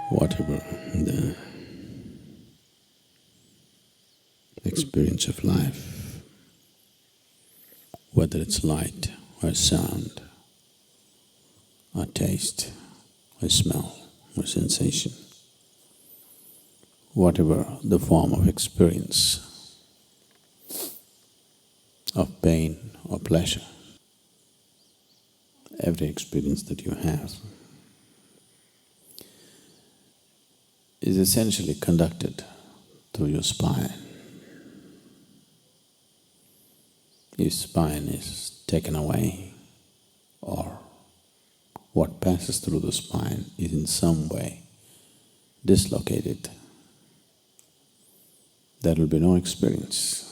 Whatever the experience of life, whether it's light or sound or taste or smell or sensation, whatever the form of experience of pain or pleasure, every experience that you have is essentially conducted through your spine. Your spine is taken away, or what passes through the spine is in some way dislocated. There will be no experience.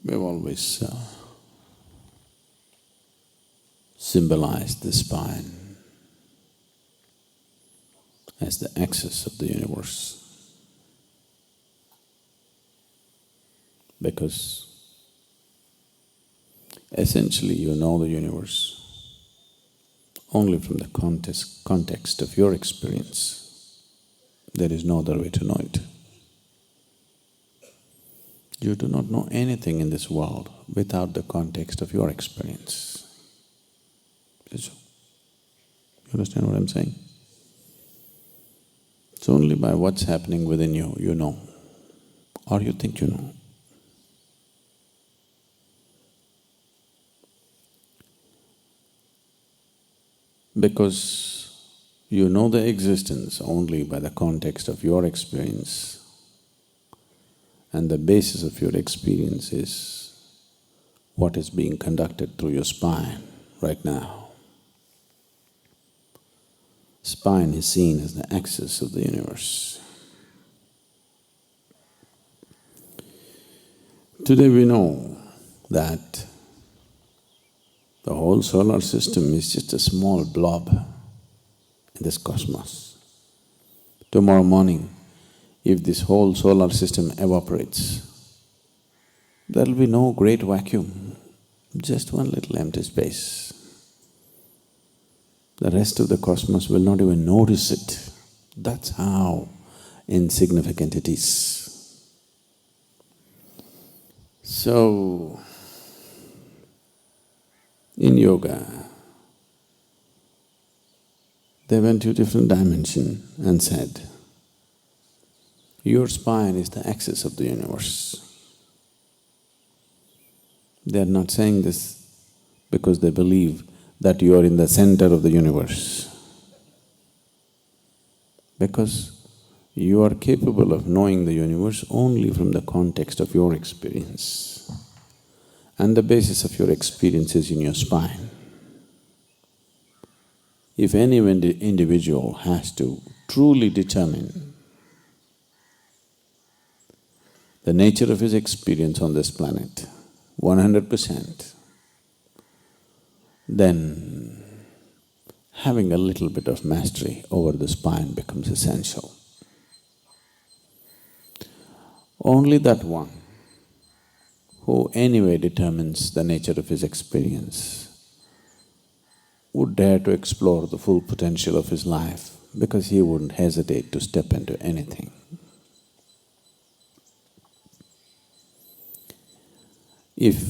We've always symbolized the spine as the axis of the universe, because essentially you know the universe only from the context of your experience. There is no other way to know it. You do not know anything in this world without the context of your experience. You understand what I'm saying? It's only by what's happening within you, you know, or you think you know. Because you know the existence only by the context of your experience, and the basis of your experience is what is being conducted through your spine right now. Spine is seen as the axis of the universe. Today we know that the whole solar system is just a small blob in this cosmos. Tomorrow morning, if this whole solar system evaporates, there will be no great vacuum, just one little empty space. The rest of the cosmos will not even notice it. That's how insignificant it is. So, in yoga, they went to a different dimension and said, your spine is the axis of the universe. They are not saying this because they believe that you are in the center of the universe. Because you are capable of knowing the universe only from the context of your experience. And the basis of your experience is in your spine. If any individual has to truly determine the nature of his experience on this planet, 100%, then having a little bit of mastery over the spine becomes essential. Only that one who anyway determines the nature of his experience would dare to explore the full potential of his life, because he wouldn't hesitate to step into anything. If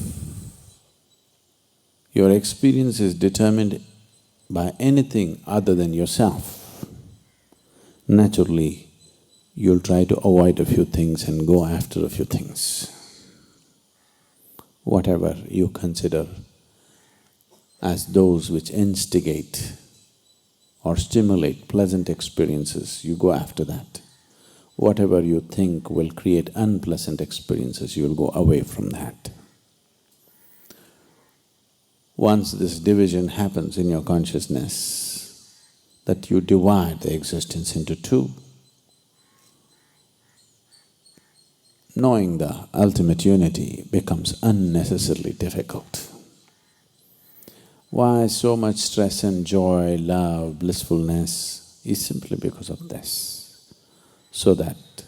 your experience is determined by anything other than yourself, naturally you'll try to avoid a few things and go after a few things. Whatever you consider as those which instigate or stimulate pleasant experiences, you go after that. Whatever you think will create unpleasant experiences, you will go away from that. Once this division happens in your consciousness, that you divide the existence into two, knowing the ultimate unity becomes unnecessarily difficult. Why so much stress and joy, love, blissfulness is simply because of this, so that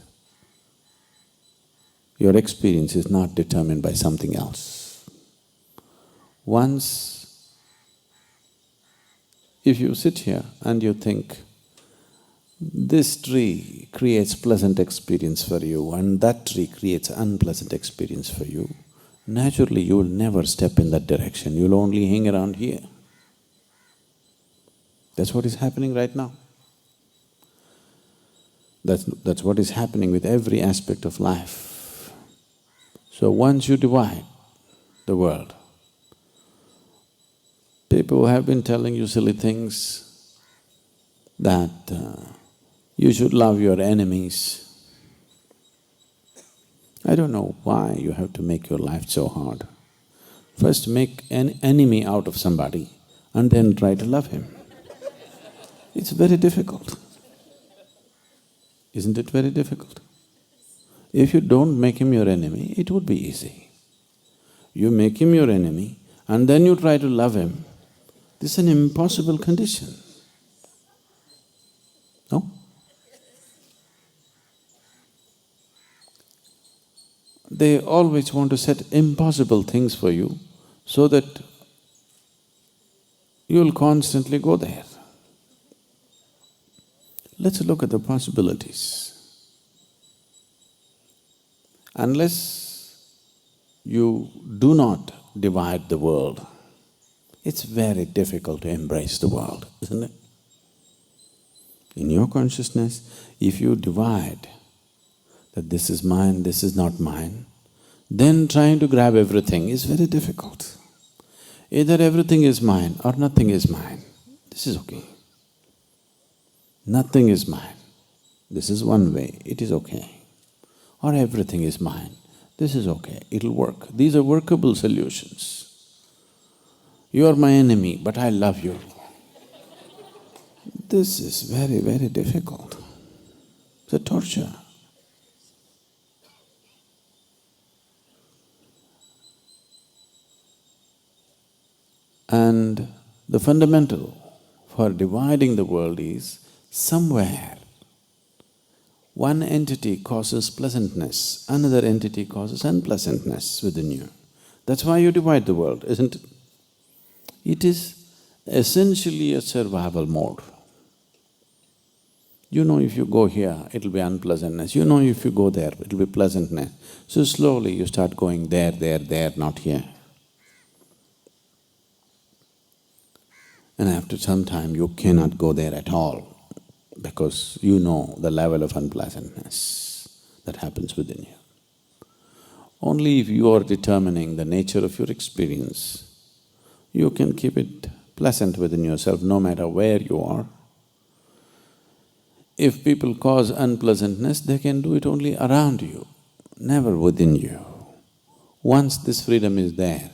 Your experience is not determined by something else. Once, if you sit here and you think, this tree creates pleasant experience for you and that tree creates unpleasant experience for you, naturally you will never step in that direction, you'll only hang around here. That's what is happening right now. That's what is happening with every aspect of life. So once you divide the world, people have been telling you silly things that you should love your enemies. I don't know why you have to make your life so hard. First make an enemy out of somebody and then try to love him. It's very difficult. Isn't it very difficult? If you don't make him your enemy, it would be easy. You make him your enemy and then you try to love him, this is an impossible condition. No? They always want to set impossible things for you so that you'll constantly go there. Let's look at the possibilities. Unless you do not divide the world, it's very difficult to embrace the world, isn't it? In your consciousness, if you divide that this is mine, this is not mine, then trying to grab everything is very difficult. Either everything is mine or nothing is mine, this is okay. Nothing is mine, this is one way, it is okay. Or everything is mine, this is okay, it'll work. These are workable solutions. You are my enemy, but I love you. This is very, very difficult. It's a torture. And the fundamental for dividing the world is somewhere one entity causes pleasantness, another entity causes unpleasantness within you. That's why you divide the world, isn't it? It is essentially a survival mode. You know if you go here, it'll be unpleasantness. You know if you go there, it'll be pleasantness. So slowly you start going there, not here. And after some time you cannot go there at all because you know the level of unpleasantness that happens within you. Only if you are determining the nature of your experience, you can keep it pleasant within yourself no matter where you are. If people cause unpleasantness, they can do it only around you, never within you. Once this freedom is there,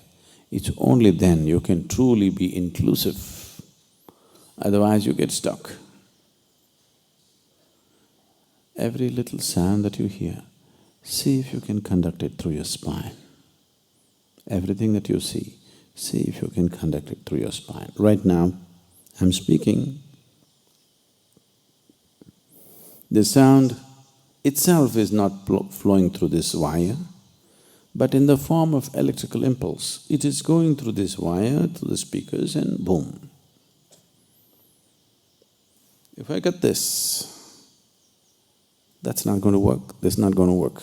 it's only then you can truly be inclusive. Otherwise you get stuck. Every little sound that you hear, see if you can conduct it through your spine. Everything that you see if you can conduct it through your spine. Right now, I'm speaking. The sound itself is not flowing through this wire, but in the form of electrical impulse, it is going through this wire, through the speakers and boom. If I get this, that's not going to work, this is not going to work.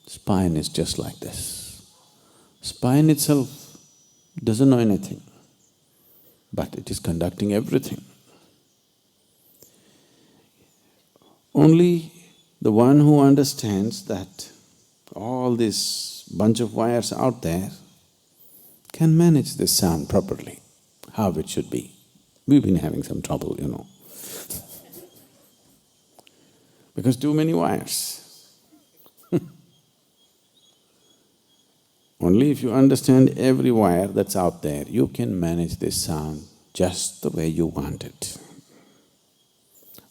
Spine is just like this. Spine itself doesn't know anything, but it is conducting everything. Only the one who understands that all this bunch of wires out there can manage this sound properly, how it should be. We've been having some trouble, you know, because too many wires. Only if you understand every wire that's out there, you can manage this sound just the way you want it.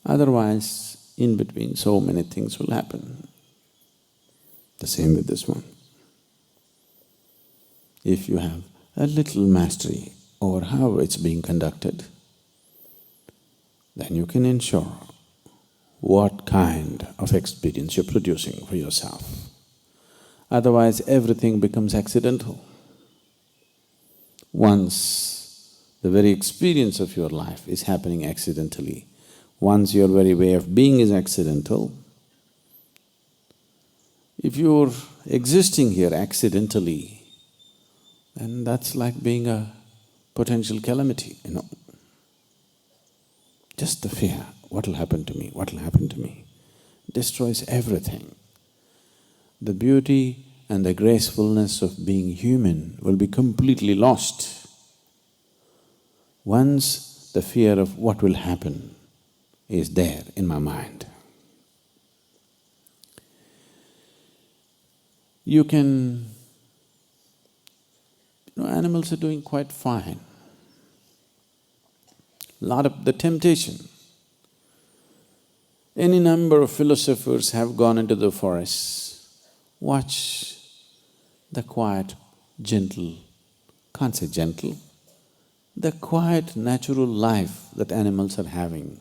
Otherwise, in between so many things will happen. The same with this one. If you have a little mastery over how it's being conducted, then you can ensure what kind of experience you're producing for yourself. Otherwise, everything becomes accidental. Once the very experience of your life is happening accidentally, once your very way of being is accidental, if you're existing here accidentally, then that's like being a potential calamity, you know. Just the fear, what'll happen to me, what'll happen to me, destroys everything. The beauty and the gracefulness of being human will be completely lost once the fear of what will happen is there in my mind. You can… animals are doing quite fine. Lot of the temptation. Any number of philosophers have gone into the forests, watch the quiet, gentle, can't say gentle, the quiet natural life that animals are having.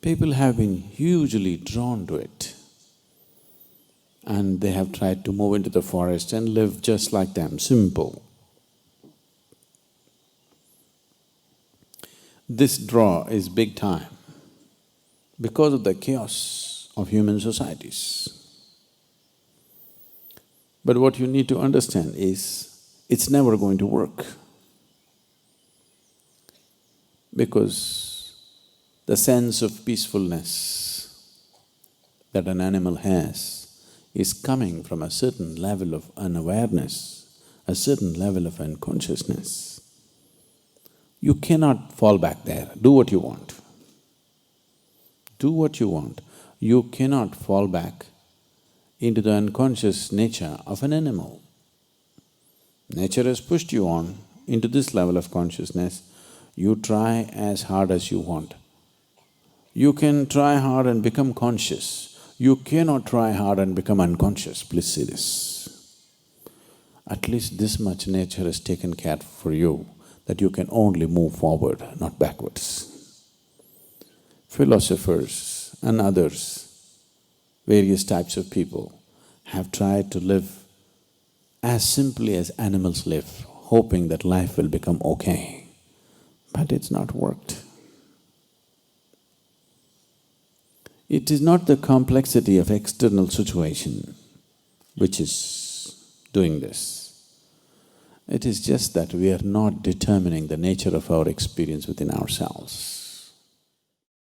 People have been hugely drawn to it, and they have tried to move into the forest and live just like them, simple. This draw is big time because of the chaos of human societies. But what you need to understand is, it's never going to work, because the sense of peacefulness that an animal has is coming from a certain level of unawareness, a certain level of unconsciousness. You cannot fall back there, do what you want. Do what you want. You cannot fall back into the unconscious nature of an animal. Nature has pushed you on into this level of consciousness, you try as hard as you want. You can try hard and become conscious, you cannot try hard and become unconscious, please see this. At least this much nature has taken care for you, that you can only move forward, not backwards. Philosophers and others, various types of people, have tried to live as simply as animals live, hoping that life will become okay. But it's not worked. It is not the complexity of external situation which is doing this. It is just that we are not determining the nature of our experience within ourselves.